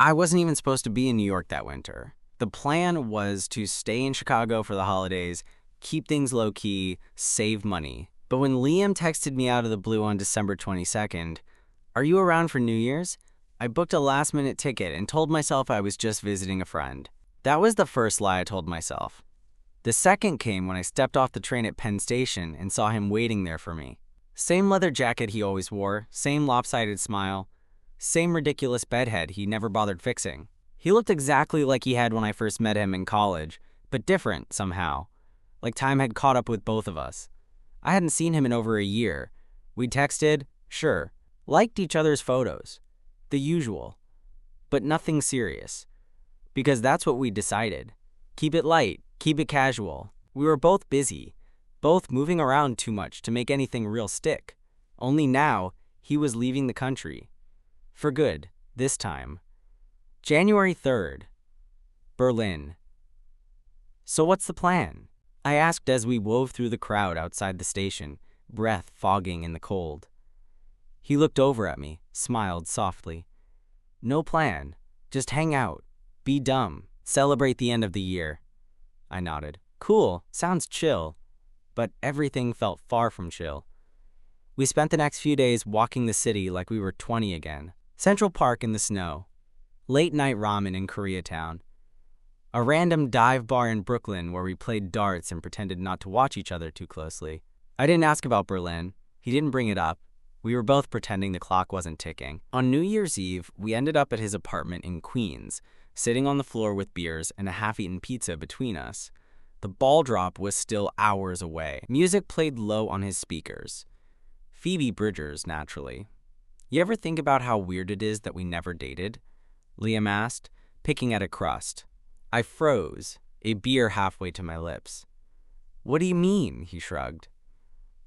I wasn't even supposed to be in New York that winter. The plan was to stay in Chicago for the holidays, keep things low-key, save money. But when Liam texted me out of the blue on December 22nd, "Are you around for New Year's?" I booked a last-minute ticket and told myself I was just visiting a friend. That was the first lie I told myself. The second came when I stepped off the train at Penn Station and saw him waiting there for me. Same leather jacket he always wore, same lopsided smile, same ridiculous bedhead he never bothered fixing. He looked exactly like he had when I first met him in college, but different somehow. Like time had caught up with both of us. I hadn't seen him in over a year. We texted, sure, liked each other's photos. The usual. But nothing serious. Because that's what we decided. Keep it light, keep it casual. We were both busy, both moving around too much to make anything real stick. Only now, he was leaving the country. For good, this time. January 3rd, Berlin. "So what's the plan?" I asked as we wove through the crowd outside the station, breath fogging in the cold. He looked over at me, smiled softly. "No plan. Just hang out. Be dumb. Celebrate the end of the year." I nodded. "Cool. Sounds chill." But everything felt far from chill. We spent the next few days walking the city like we were 20 again. Central Park in the snow. Late-night ramen in Koreatown. A random dive bar in Brooklyn where we played darts and pretended not to watch each other too closely. I didn't ask about Berlin. He didn't bring it up. We were both pretending the clock wasn't ticking. On New Year's Eve, we ended up at his apartment in Queens, sitting on the floor with beers and a half-eaten pizza between us. The ball drop was still hours away. Music played low on his speakers. Phoebe Bridgers, naturally. "You ever think about how weird it is that we never dated?" Liam asked, picking at a crust. I froze, a beer halfway to my lips. "What do you mean?" he shrugged.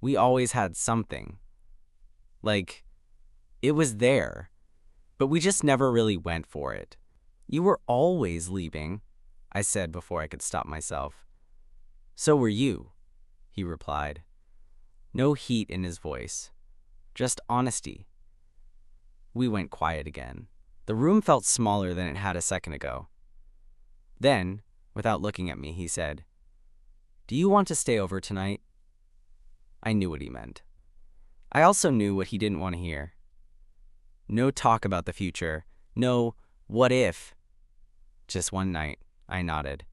"We always had something. Like, it was there, but we just never really went for it." "You were always leaving," I said before I could stop myself. "So were you," he replied. No heat in his voice, just honesty. We went quiet again. The room felt smaller than it had a second ago. Then, without looking at me, he said, "Do you want to stay over tonight?" I knew what he meant. I also knew what he didn't want to hear. No talk about the future. No, what if? Just one night, I nodded.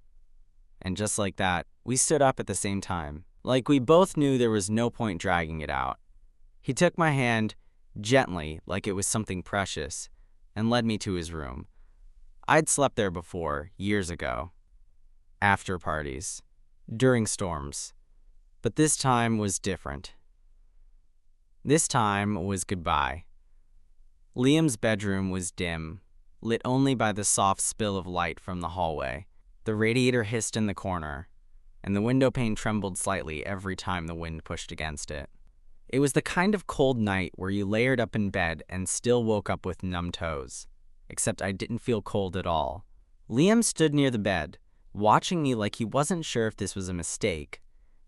And just like that, we stood up at the same time, like we both knew there was no point dragging it out. He took my hand, gently, like it was something precious, and led me to his room. I'd slept there before, years ago. After parties. During storms. But this time was different. This time was goodbye. Liam's bedroom was dim, lit only by the soft spill of light from the hallway. The radiator hissed in the corner, and the window pane trembled slightly every time the wind pushed against it. It was the kind of cold night where you layered up in bed and still woke up with numb toes. Except I didn't feel cold at all. Liam stood near the bed, watching me like he wasn't sure if this was a mistake.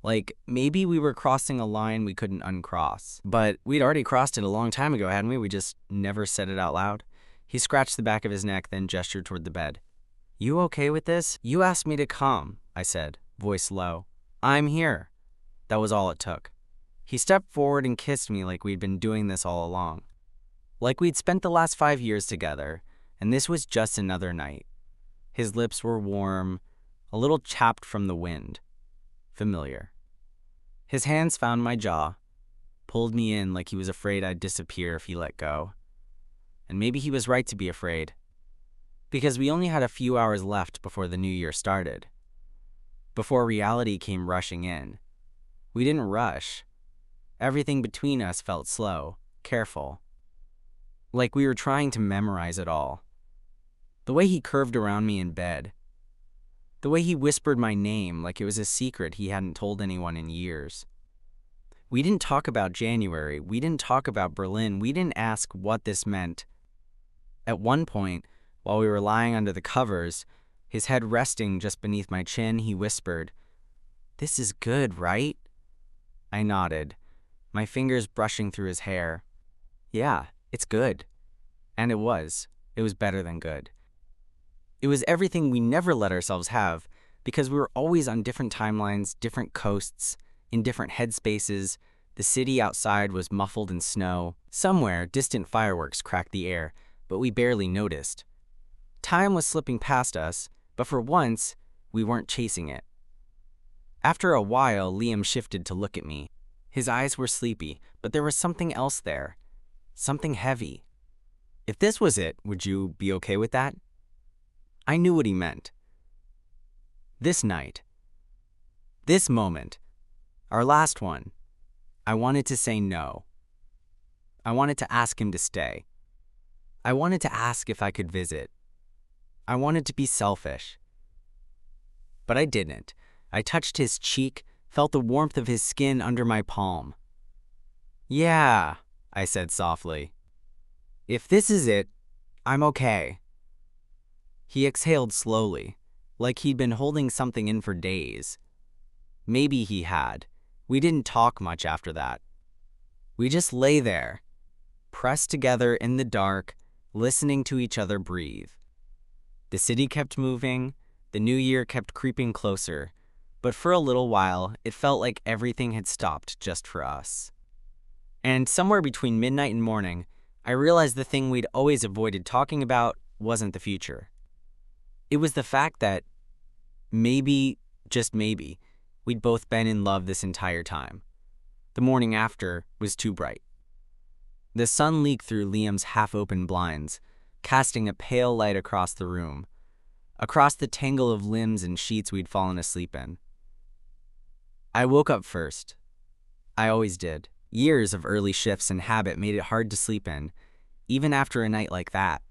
Like, maybe we were crossing a line we couldn't uncross. But we'd already crossed it a long time ago, hadn't we? We just never said it out loud. He scratched the back of his neck, then gestured toward the bed. "You okay with this?" "You asked me to come," I said, voice low. "I'm here." That was all it took. He stepped forward and kissed me like we'd been doing this all along. Like we'd spent the last 5 years together, and this was just another night. His lips were warm, a little chapped from the wind. Familiar. His hands found my jaw, pulled me in like he was afraid I'd disappear if he let go. And maybe he was right to be afraid. Because we only had a few hours left before the new year started. Before reality came rushing in. We didn't rush. Everything between us felt slow, careful. Like we were trying to memorize it all. The way he curved around me in bed. The way he whispered my name like it was a secret he hadn't told anyone in years. We didn't talk about January. We didn't talk about Berlin. We didn't ask what this meant. At one point, while we were lying under the covers, his head resting just beneath my chin, he whispered, "This is good, right?" I nodded, my fingers brushing through his hair. "Yeah, it's good." And it was. It was better than good. It was everything we never let ourselves have because we were always on different timelines, different coasts, in different headspaces. The city outside was muffled in snow. Somewhere, distant fireworks cracked the air, but we barely noticed. Time was slipping past us, but for once, we weren't chasing it. After a while, Liam shifted to look at me. His eyes were sleepy, but there was something else there. Something heavy. If this was it, would you be okay with that? I knew what he meant. This night, this moment, our last one, I wanted to say no. I wanted to ask him to stay. I wanted to ask if I could visit. I wanted to be selfish. But I didn't. I touched his cheek, felt the warmth of his skin under my palm. "Yeah," I said softly. "If this is it, I'm okay." He exhaled slowly, like he'd been holding something in for days. Maybe he had. We didn't talk much after that. We just lay there, pressed together in the dark, listening to each other breathe. The city kept moving, the new year kept creeping closer, but for a little while, it felt like everything had stopped just for us. And somewhere between midnight and morning, I realized the thing we'd always avoided talking about wasn't the future. It was the fact that maybe, just maybe, we'd both been in love this entire time. The morning after was too bright. The sun leaked through Liam's half-open blinds, casting a pale light across the room, across the tangle of limbs and sheets we'd fallen asleep in. I woke up first. I always did. Years of early shifts and habit made it hard to sleep in, even after a night like that.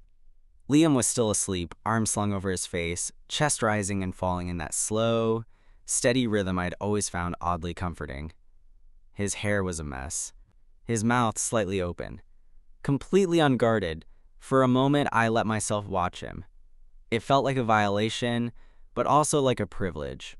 Liam was still asleep, arms slung over his face, chest rising and falling in that slow, steady rhythm I'd always found oddly comforting. His hair was a mess, his mouth slightly open. Completely unguarded, for a moment I let myself watch him. It felt like a violation, but also like a privilege.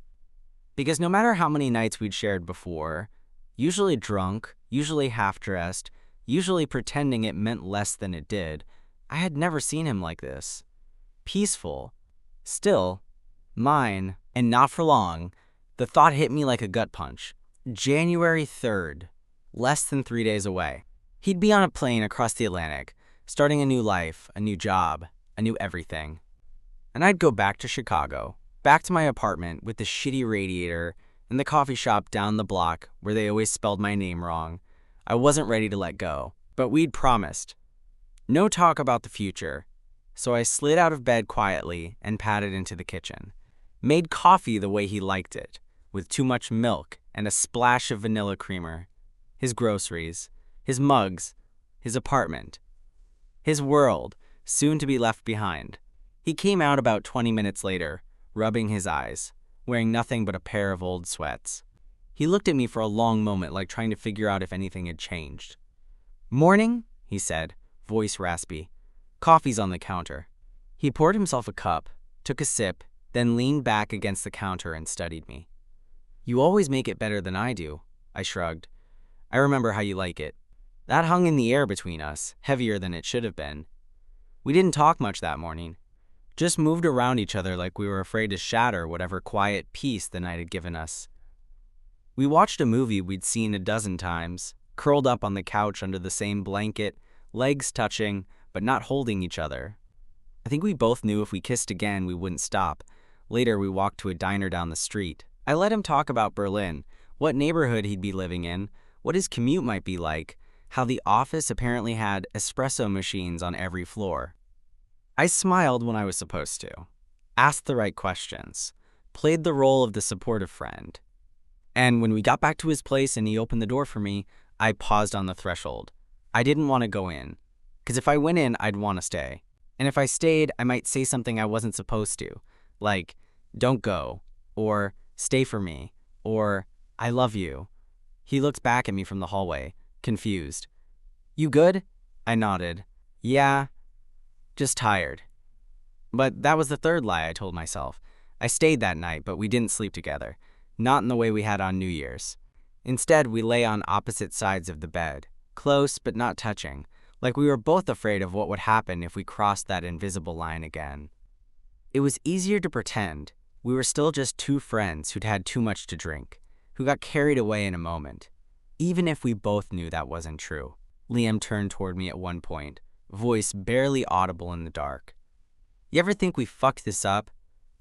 Because no matter how many nights we'd shared before, usually drunk, usually half-dressed, usually pretending it meant less than it did, I had never seen him like this. Peaceful. Still, mine, and not for long, the thought hit me like a gut punch. January 3rd, less than 3 days away. He'd be on a plane across the Atlantic, starting a new life, a new job, a new everything. And I'd go back to Chicago, back to my apartment with the shitty radiator and the coffee shop down the block where they always spelled my name wrong. I wasn't ready to let go, but we'd promised. No talk about the future. So I slid out of bed quietly and padded into the kitchen. Made coffee the way he liked it, with too much milk and a splash of vanilla creamer. His groceries, his mugs, his apartment, his world, soon to be left behind. He came out about 20 minutes later, rubbing his eyes, wearing nothing but a pair of old sweats. He looked at me for a long moment like trying to figure out if anything had changed. "Morning," he said, voice raspy. "Coffee's on the counter." He poured himself a cup, took a sip, then leaned back against the counter and studied me. "You always make it better than I do," I shrugged. "I remember how you like it." That hung in the air between us, heavier than it should have been. We didn't talk much that morning, just moved around each other like we were afraid to shatter whatever quiet peace the night had given us. We watched a movie we'd seen a dozen times, curled up on the couch under the same blanket, legs touching, but not holding each other. I think we both knew if we kissed again, we wouldn't stop. Later, we walked to a diner down the street. I let him talk about Berlin, what neighborhood he'd be living in, what his commute might be like, how the office apparently had espresso machines on every floor. I smiled when I was supposed to, asked the right questions, played the role of the supportive friend. And when we got back to his place and he opened the door for me, I paused on the threshold. I didn't want to go in, because if I went in, I'd want to stay. And if I stayed, I might say something I wasn't supposed to, like, "Don't go," or "Stay for me," or "I love you." He looked back at me from the hallway, confused. "You good?" I nodded. "Yeah, just tired." But that was the third lie I told myself. I stayed that night, but we didn't sleep together, not in the way we had on New Year's. Instead, we lay on opposite sides of the bed, close but not touching, like we were both afraid of what would happen if we crossed that invisible line again. It was easier to pretend. We were still just two friends who'd had too much to drink, who got carried away in a moment, even if we both knew that wasn't true. Liam turned toward me at one point, voice barely audible in the dark. "You ever think we fucked this up?"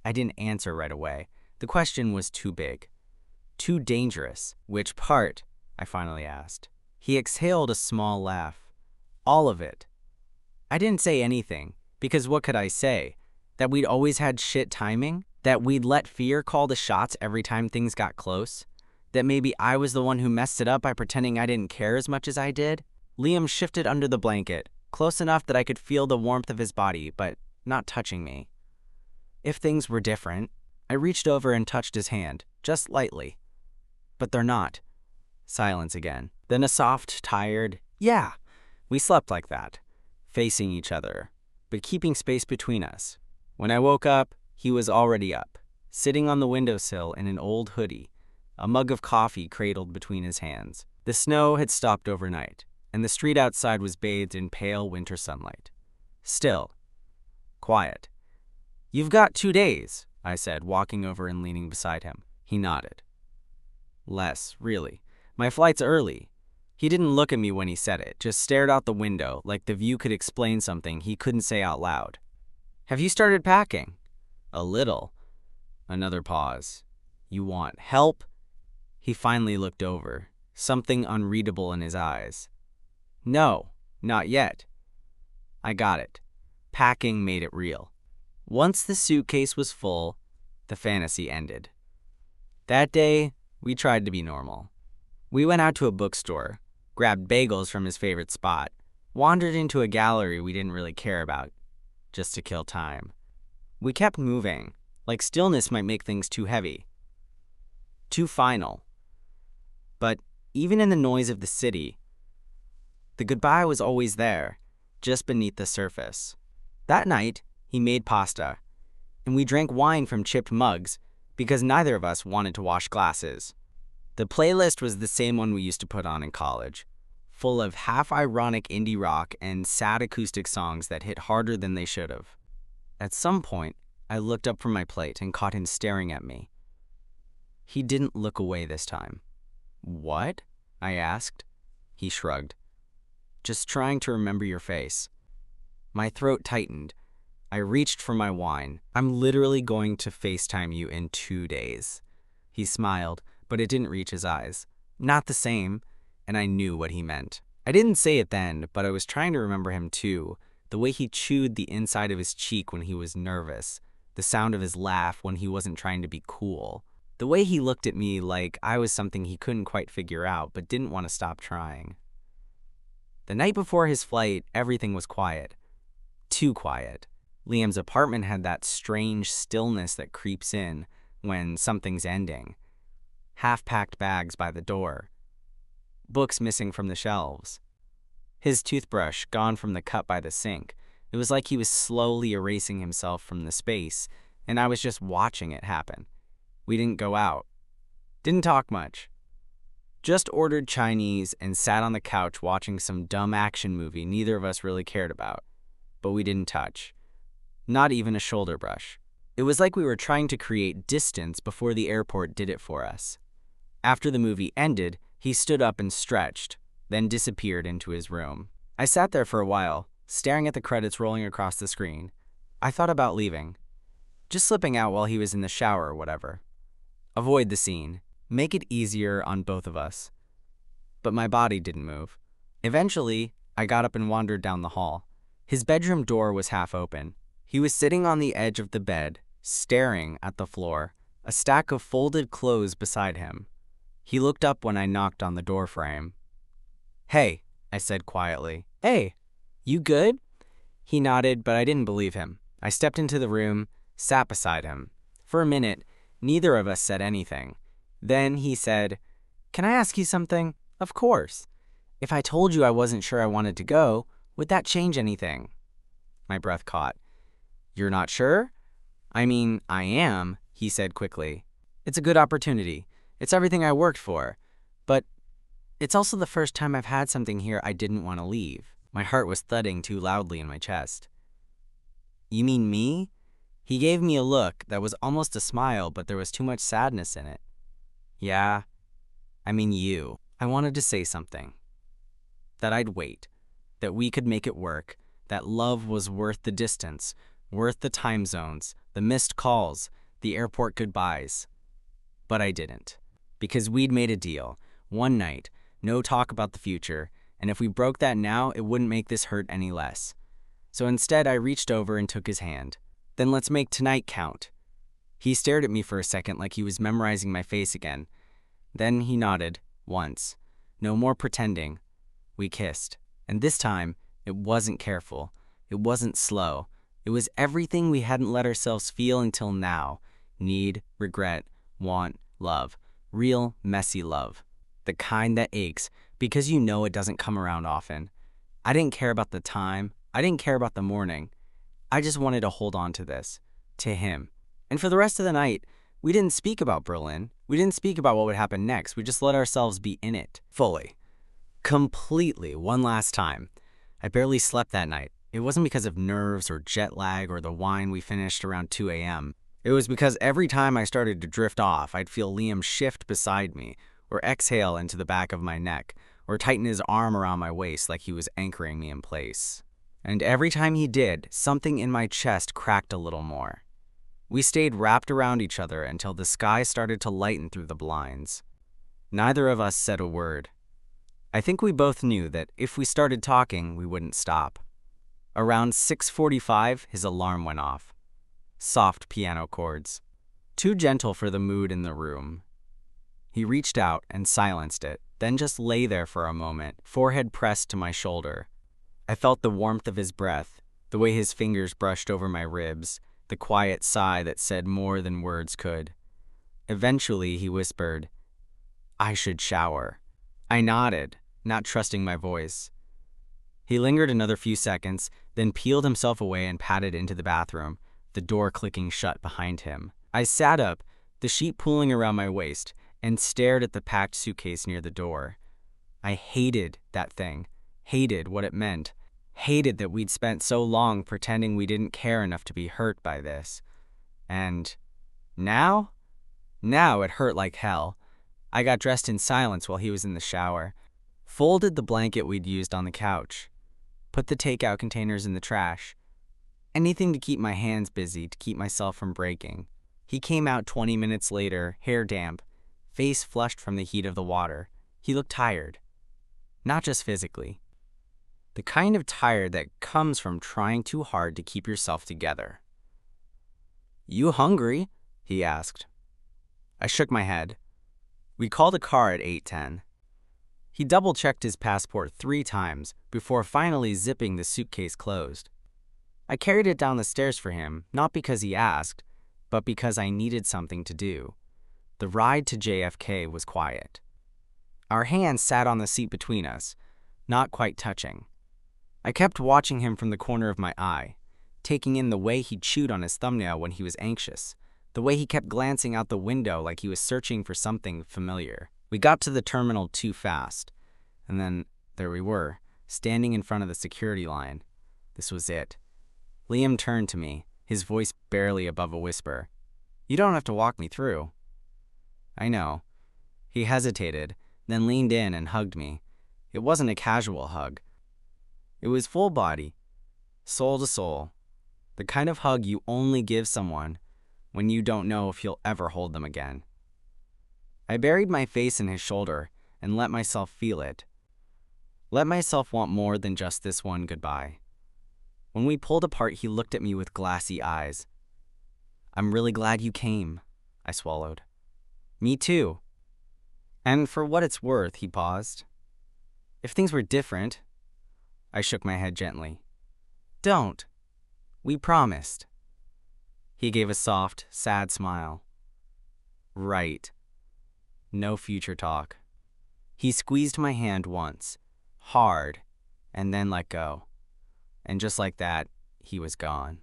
I didn't answer right away. The question was too big. Too dangerous. "Which part?" I finally asked. He exhaled a small laugh. "All of it." I didn't say anything, because what could I say? That we'd always had shit timing? That we'd let fear call the shots every time things got close? That maybe I was the one who messed it up by pretending I didn't care as much as I did? Liam shifted under the blanket, close enough that I could feel the warmth of his body, but not touching me. If things were different, I reached over and touched his hand, just lightly. But they're not. Silence again. Then a soft, tired, "Yeah." We slept like that, facing each other, but keeping space between us. When I woke up, he was already up, sitting on the windowsill in an old hoodie, a mug of coffee cradled between his hands. The snow had stopped overnight, and the street outside was bathed in pale winter sunlight. Still. Quiet. "You've got 2 days," I said, walking over and leaning beside him. He nodded. "Less, really. My flight's early." He didn't look at me when he said it, just stared out the window like the view could explain something he couldn't say out loud. "Have you started packing?" "A little." Another pause. "You want help?" He finally looked over, something unreadable in his eyes. "No, not yet." I got it. Packing made it real. Once the suitcase was full, the fantasy ended. That day, we tried to be normal. We went out to a bookstore, grabbed bagels from his favorite spot, wandered into a gallery we didn't really care about, just to kill time. We kept moving, like stillness might make things too heavy, too final. But even in the noise of the city, the goodbye was always there, just beneath the surface. That night, he made pasta, and we drank wine from chipped mugs because neither of us wanted to wash glasses. The playlist was the same one we used to put on in college, full of half-ironic indie rock and sad acoustic songs that hit harder than they should have. At some point, I looked up from my plate and caught him staring at me. He didn't look away this time. "What?" I asked. He shrugged. "Just trying to remember your face." My throat tightened. I reached for my wine. "I'm literally going to FaceTime you in 2 days." He smiled, but it didn't reach his eyes. Not the same, and I knew what he meant. I didn't say it then, but I was trying to remember him too. The way he chewed the inside of his cheek when he was nervous. The sound of his laugh when he wasn't trying to be cool. The way he looked at me like I was something he couldn't quite figure out but didn't want to stop trying. The night before his flight, everything was quiet. Too quiet. Liam's apartment had that strange stillness that creeps in when something's ending. Half-packed bags by the door. Books missing from the shelves. His toothbrush gone from the cup by the sink. It was like he was slowly erasing himself from the space, and I was just watching it happen. We didn't go out. Didn't talk much. Just ordered Chinese and sat on the couch watching some dumb action movie neither of us really cared about. But we didn't touch. Not even a shoulder brush. It was like we were trying to create distance before the airport did it for us. After the movie ended, he stood up and stretched, then disappeared into his room. I sat there for a while, staring at the credits rolling across the screen. I thought about leaving. Just slipping out while he was in the shower or whatever. Avoid the scene. Make it easier on both of us. But my body didn't move. Eventually, I got up and wandered down the hall. His bedroom door was half open. He was sitting on the edge of the bed, staring at the floor, a stack of folded clothes beside him. He looked up when I knocked on the door frame. "Hey," I said quietly. "Hey, you good?" He nodded, but I didn't believe him. I stepped into the room, sat beside him. For a minute, neither of us said anything. Then he said, "Can I ask you something?" "Of course." "If I told you I wasn't sure I wanted to go, would that change anything?" My breath caught. "You're not sure?" "I mean, I am," he said quickly. "It's a good opportunity. It's everything I worked for. But it's also the first time I've had something here I didn't want to leave." My heart was thudding too loudly in my chest. "You mean me?" He gave me a look that was almost a smile, but there was too much sadness in it. Yeah, I mean you. I wanted to say something. That I'd wait. That we could make it work. That love was worth the distance, worth the time zones, the missed calls, the airport goodbyes. But I didn't. Because we'd made a deal. One night, no talk about the future, and if we broke that now, it wouldn't make this hurt any less. So instead, I reached over and took his hand. Then let's make tonight count. He stared at me for a second like he was memorizing my face again. Then he nodded, once. No more pretending. We kissed. And this time, it wasn't careful. It wasn't slow. It was everything we hadn't let ourselves feel until now. Need, regret, want, love. Real, messy love. The kind that aches because you know it doesn't come around often. I didn't care about the time. I didn't care about the morning. I just wanted to hold on to this. To him. And for the rest of the night, we didn't speak about Berlin. We didn't speak about what would happen next. We just let ourselves be in it. Fully. Completely. One last time. I barely slept that night. It wasn't because of nerves or jet lag or the wine we finished around 2 a.m. It was because every time I started to drift off, I'd feel Liam shift beside me, or exhale into the back of my neck, or tighten his arm around my waist like he was anchoring me in place. And every time he did, something in my chest cracked a little more. We stayed wrapped around each other until the sky started to lighten through the blinds. Neither of us said a word. I think we both knew that if we started talking, we wouldn't stop. Around 6:45, his alarm went off. Soft piano chords. Too gentle for the mood in the room. He reached out and silenced it, then just lay there for a moment, forehead pressed to my shoulder. I felt the warmth of his breath, the way his fingers brushed over my ribs, the quiet sigh that said more than words could. Eventually, he whispered, "I should shower." I nodded, not trusting my voice. He lingered another few seconds, then peeled himself away and padded into the bathroom, the door clicking shut behind him. I sat up, the sheet pooling around my waist, and stared at the packed suitcase near the door. I hated that thing, hated what it meant, hated that we'd spent so long pretending we didn't care enough to be hurt by this. And now? Now it hurt like hell. I got dressed in silence while he was in the shower, folded the blanket we'd used on the couch, put the takeout containers in the trash. Anything to keep my hands busy, to keep myself from breaking. He came out 20 minutes later, hair damp, face flushed from the heat of the water. He looked tired. Not just physically. The kind of tired that comes from trying too hard to keep yourself together. "You hungry?" he asked. I shook my head. We called a car at 8:10. He double-checked his passport 3 times before finally zipping the suitcase closed. I carried it down the stairs for him, not because he asked, but because I needed something to do. The ride to JFK was quiet. Our hands sat on the seat between us, not quite touching. I kept watching him from the corner of my eye, taking in the way he chewed on his thumbnail when he was anxious, the way he kept glancing out the window like he was searching for something familiar. We got to the terminal too fast, and then there we were, standing in front of the security line. This was it. Liam turned to me, his voice barely above a whisper. "You don't have to walk me through." I know. He hesitated, then leaned in and hugged me. It wasn't a casual hug. It was full body, soul to soul, the kind of hug you only give someone when you don't know if you'll ever hold them again. I buried my face in his shoulder and let myself feel it. Let myself want more than just this one goodbye. When we pulled apart, he looked at me with glassy eyes. "I'm really glad you came," I swallowed. "Me too." "And for what it's worth," he paused. "If things were different," I shook my head gently. "Don't. We promised." He gave a soft, sad smile. "Right. No future talk." He squeezed my hand once, hard, and then let go. And just like that, he was gone.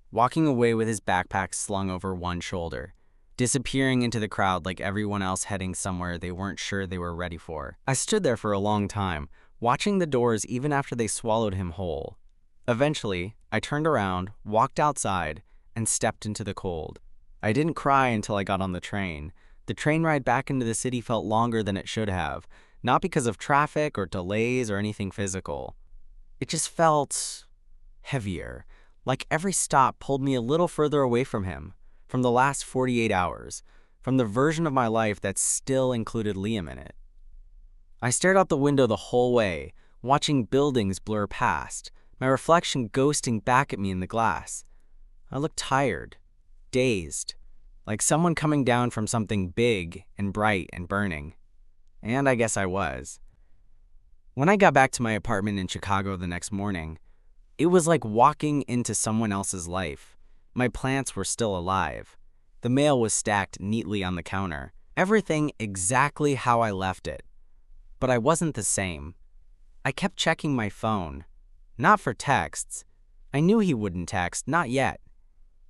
Walking away with his backpack slung over one shoulder, disappearing into the crowd like everyone else heading somewhere they weren't sure they were ready for. I stood there for a long time, watching the doors even after they swallowed him whole. Eventually, I turned around, walked outside, and stepped into the cold. I didn't cry until I got on the train. The train ride back into the city felt longer than it should have, not because of traffic or delays or anything physical. It just felt heavier, like every stop pulled me a little further away from him, from the last 48 hours, from the version of my life that still included Liam in it. I stared out the window the whole way, watching buildings blur past, my reflection ghosting back at me in the glass. I looked tired, dazed, like someone coming down from something big and bright and burning. And I guess I was. When I got back to my apartment in Chicago the next morning, it was like walking into someone else's life. My plants were still alive. The mail was stacked neatly on the counter. Everything exactly how I left it. But I wasn't the same. I kept checking my phone. Not for texts. I knew he wouldn't text, not yet.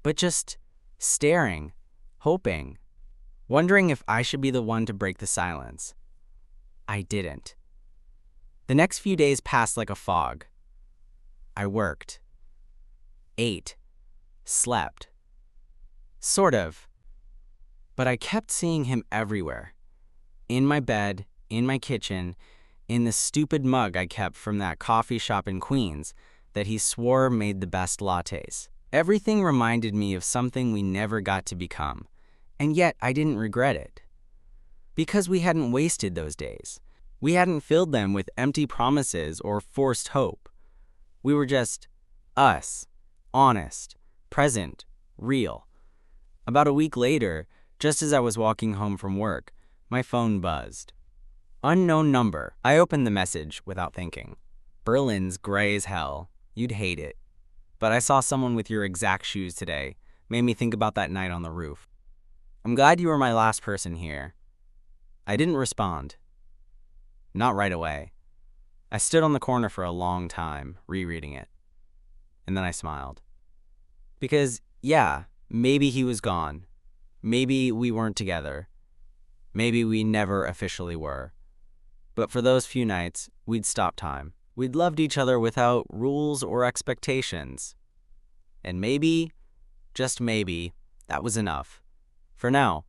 But just staring, hoping, wondering if I should be the one to break the silence. I didn't. The next few days passed like a fog. I worked, ate, slept. Sort of. But I kept seeing him everywhere. In my bed, in my kitchen, in the stupid mug I kept from that coffee shop in Queens that he swore made the best lattes. Everything reminded me of something we never got to become, and yet I didn't regret it. Because we hadn't wasted those days. We hadn't filled them with empty promises or forced hope. We were just us, honest, present, real. About a week later, just as I was walking home from work, my phone buzzed. Unknown number. I opened the message without thinking. Berlin's gray as hell. You'd hate it. But I saw someone with your exact shoes today. Made me think about that night on the roof. I'm glad you were my last person here. I didn't respond. Not right away. I stood on the corner for a long time, rereading it. And then I smiled. Because, yeah, maybe he was gone. Maybe we weren't together. Maybe we never officially were. But for those few nights, we'd stopped time. We'd loved each other without rules or expectations. And maybe, just maybe, that was enough. For now.